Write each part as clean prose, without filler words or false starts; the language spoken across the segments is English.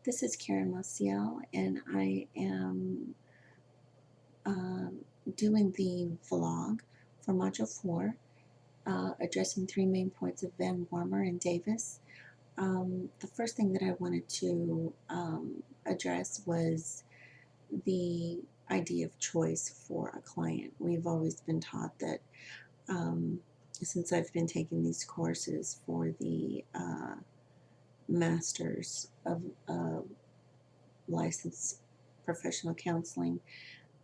This is Karen Maciel, and I am um, doing the vlog for Module 4, addressing three main points of Van Wormer and Davis. The first thing that I wanted to address was the idea of choice for a client. We've always been taught that since I've been taking these courses for the Masters of Licensed Professional Counseling,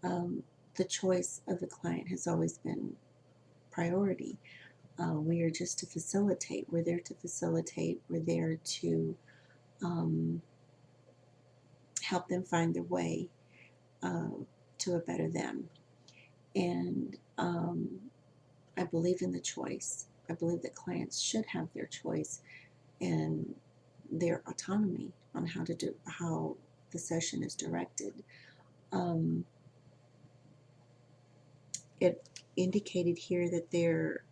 um, the choice of the client has always been priority. We are just to facilitate. We're there to facilitate. We're there to um, help them find their way uh, to a better them. And I believe in the choice. I believe that clients should have their choice and their autonomy on how the session is directed. Um, it indicated here that there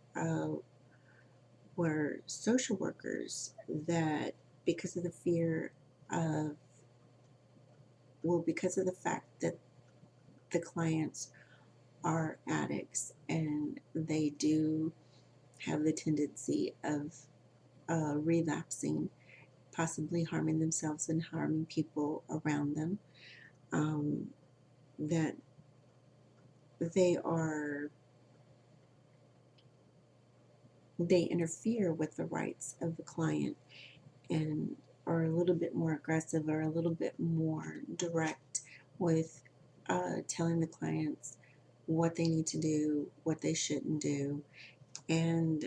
were social workers that, because of the fear of, because of the fact that the clients are addicts and they do have the tendency of relapsing, possibly harming themselves and harming people around them, um, that they are they interfere with the rights of the client and are a little bit more aggressive or a little bit more direct with telling the clients what they need to do, what they shouldn't do. And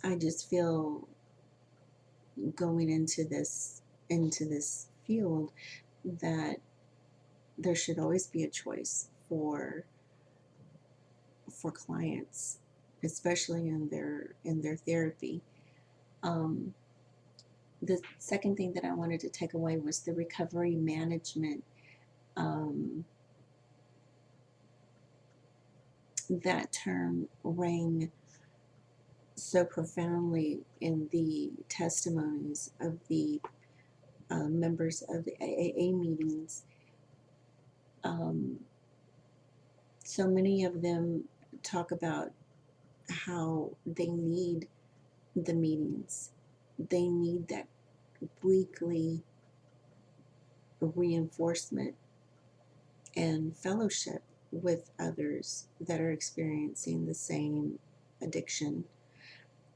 I just feel, going into this field, that there should always be a choice for clients, especially in their therapy. Um, the second thing that I wanted to take away was the recovery management. Um, that term rang so profoundly in the testimonies of the members of the AAA meetings. Um, so many of them talk about how they need the meetings. They need that weekly reinforcement and fellowship with others that are experiencing the same addiction.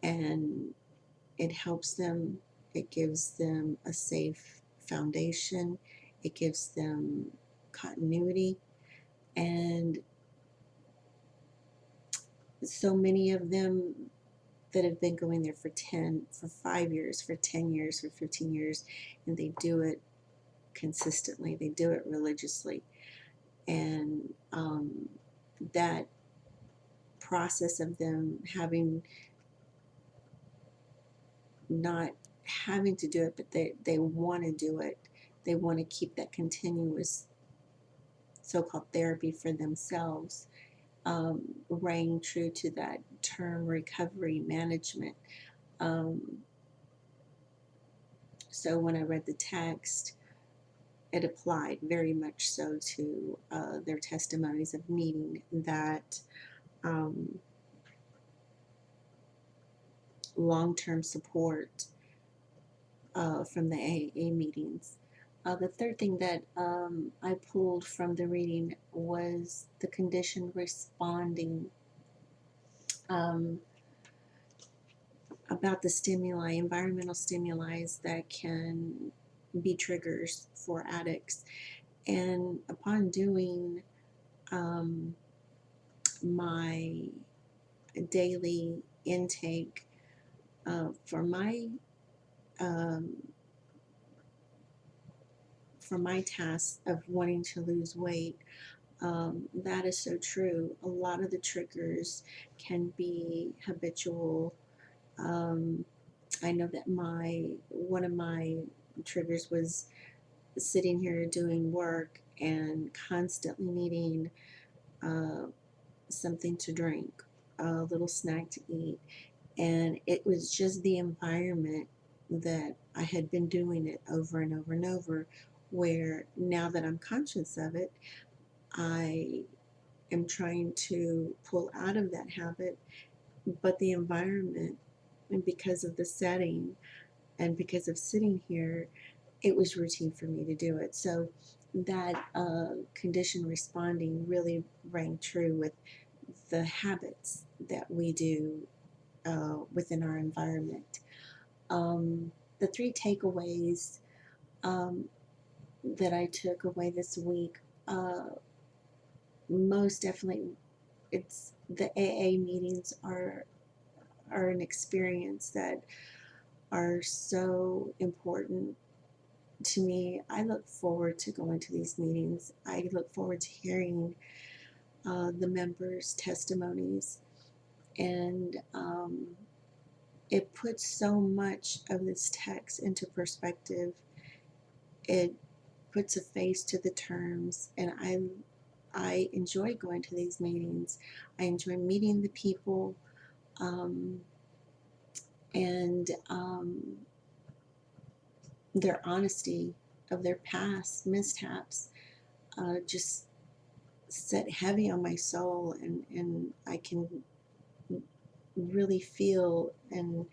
And it helps them, it gives them a safe foundation, it gives them continuity. And so many of them that have been going there for 5 years, for 10 years, for 15 years, and they do it consistently, they do it religiously. And that process of them not having to do it, but they want to do it, they want to keep that continuous so-called therapy for themselves, rang true to that term, recovery management. Um, so when I read the text, it applied very much so to their testimonies of needing that um, long-term support from the AA meetings. The third thing that I pulled from the reading was the conditioned responding, um, about the stimuli, environmental stimuli that can be triggers for addicts. And upon doing um, my daily intake um, for my task of wanting to lose weight, that is so true. A lot of the triggers can be habitual. Um, I know that one of my triggers was sitting here doing work and constantly needing uh, something to drink, a little snack to eat, and it was just the environment that I had been doing it over and over and over, where now that I'm conscious of it, I am trying to pull out of that habit, but the environment, and because of the setting and because of sitting here, it was routine for me to do it. So that condition responding really rang true with the habits that we do within our environment. The three takeaways um, that I took away this week, uh, most definitely, it's the AA meetings are an experience that are so important to me. I look forward to going to these meetings. I look forward to hearing the members' testimonies, and it puts so much of this text into perspective. It puts a face to the terms, and I enjoy going to these meetings. I enjoy meeting the people, um, and their honesty of their past mishaps just set heavy on my soul, and I can really feel and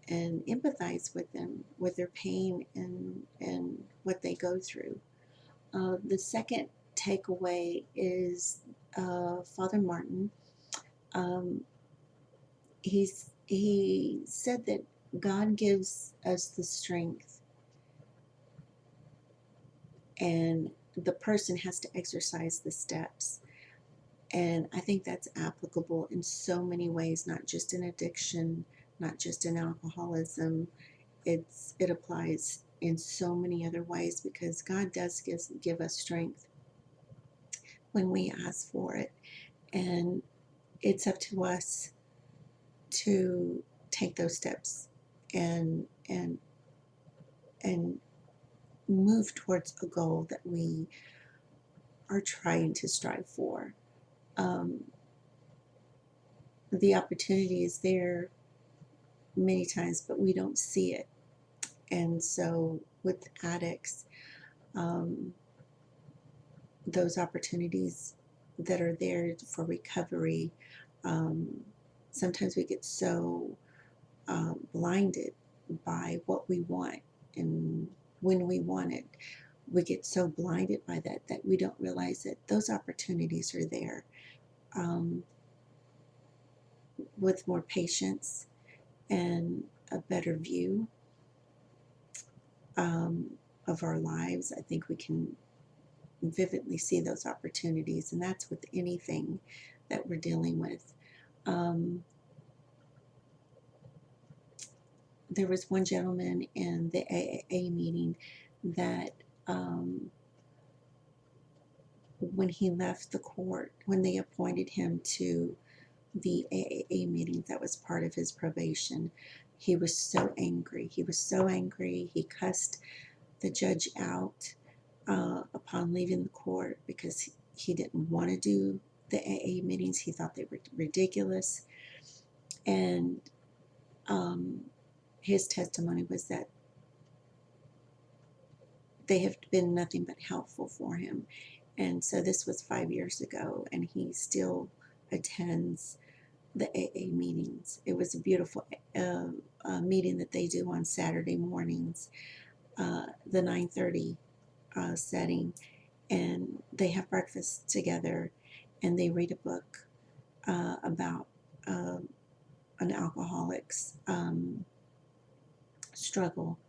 empathize with them, with their pain and what they go through. The second takeaway is Father Martin. Um, he said that God gives us the strength, and the person has to exercise the steps. And I think that's applicable in so many ways, not just in addiction, not just in alcoholism. It applies in so many other ways, because God does give us strength when we ask for it. And it's up to us to take those steps and and move towards a goal that we are trying to strive for. Um, the opportunity is there many times, but we don't see it. And so with addicts, um, those opportunities that are there for recovery, um, sometimes we get so blinded by what we want and when we want it. We get so blinded by that we don't realize that those opportunities are there. Um, with more patience and a better view um, of our lives, I think we can vividly see those opportunities, and that's with anything that we're dealing with. Um, there was one gentleman in the AAA meeting that when he left the court, when they appointed him to the AAA meeting that was part of his probation, he was so angry. He was so angry. He cussed the judge out upon leaving the court because he didn't want to do the AA meetings. He thought they were ridiculous. And um, his testimony was that they have been nothing but helpful for him. And so this was 5 years ago, and he still attends the AA meetings. It was a beautiful meeting that they do on Saturday mornings, the 9:30 setting, and they have breakfast together, and they read a book about an alcoholic's struggle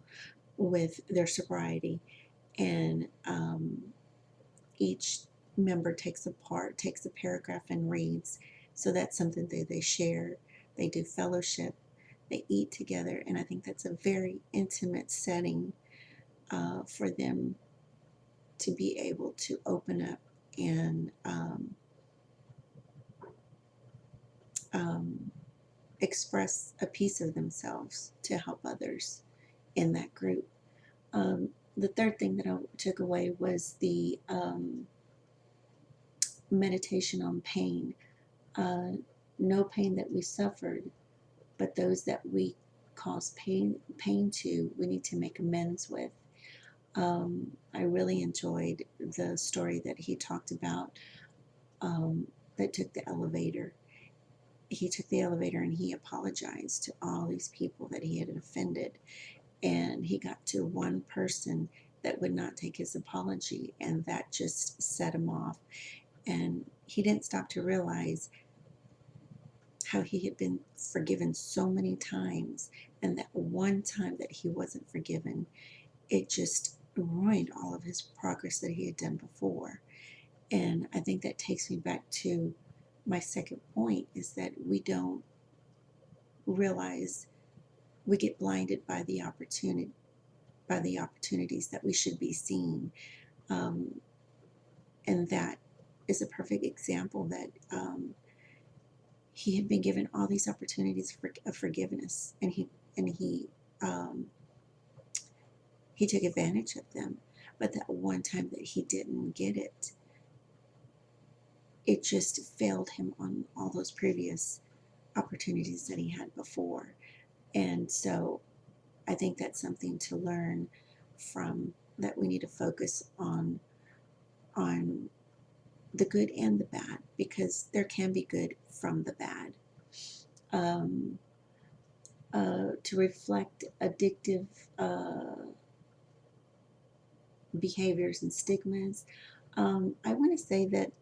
with their sobriety, and each member takes a paragraph and reads. So that's something that they share. They do fellowship. They eat together, and I think that's a very intimate setting for them to be able to open up and um, express a piece of themselves to help others in that group. The third thing that I took away was the meditation on pain. Uh, no pain that we suffered, but those that we caused pain to, we need to make amends with. I really enjoyed the story that he talked about, that took the elevator. He took the elevator and he apologized to all these people that he had offended. And he got to one person that would not take his apology, and that just set him off. And he didn't stop to realize how he had been forgiven so many times, and that one time that he wasn't forgiven, it just ruined all of his progress that he had done before. And I think that takes me back to my second point, is that we don't realize, we get blinded by the opportunities that we should be seeing. And that is a perfect example that he had been given all these opportunities of forgiveness, and um, he took advantage of them. But that one time that he didn't get it, it just failed him on all those previous opportunities that he had before. And so I think that's something to learn from, that we need to focus on the good and the bad, because there can be good from the bad. Um, to reflect addictive behaviors and stigmas, I want to say that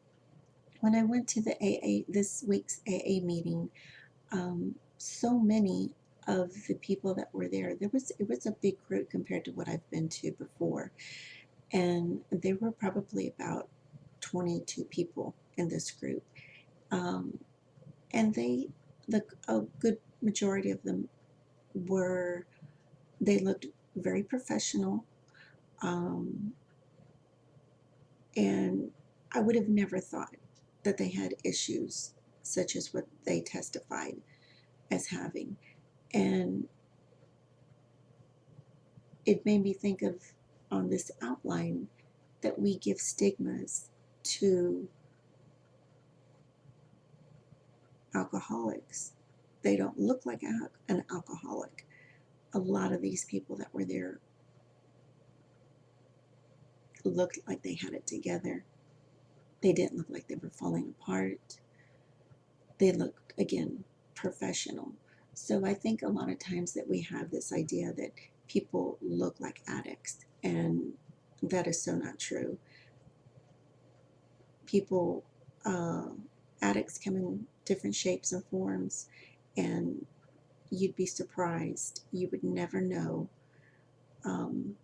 when I went to the AA, this week's AA meeting, so many of the people that were there, it was a big group compared to what I've been to before, and there were probably about 22 people in this group, um, and a good majority of them were, they looked very professional, um, and I would have never thought that they had issues such as what they testified as having. And it made me think of, on this outline, that we give stigmas to alcoholics. They don't look like an alcoholic. A lot of these people that were there looked like they had it together. They didn't look like they were falling apart. They looked, again, professional. So I think a lot of times that we have this idea that people look like addicts, and that is so not true. People, uh, addicts come in different shapes and forms, and you'd be surprised. You would never know, um,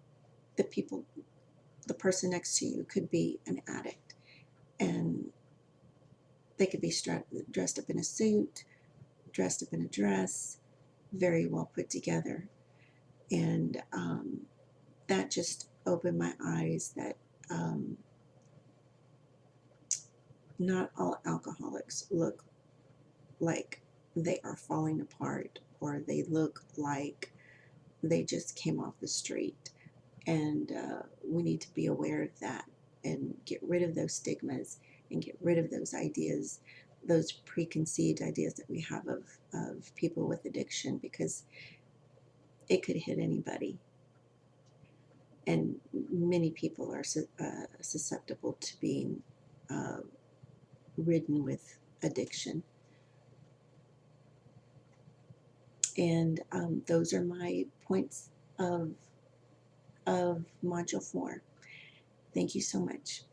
the people, the person next to you could be an addict, and they could be dressed up in a suit, dressed up in a dress, very well put together. And that just opened my eyes that, um, not all alcoholics look like they are falling apart, or they look like they just came off the street. And we need to be aware of that, and get rid of those stigmas, and get rid of those ideas, those preconceived ideas that we have of people with addiction, because it could hit anybody. And many people are susceptible to being uh, ridden with addiction. And those are my points of Module 4. Thank you so much.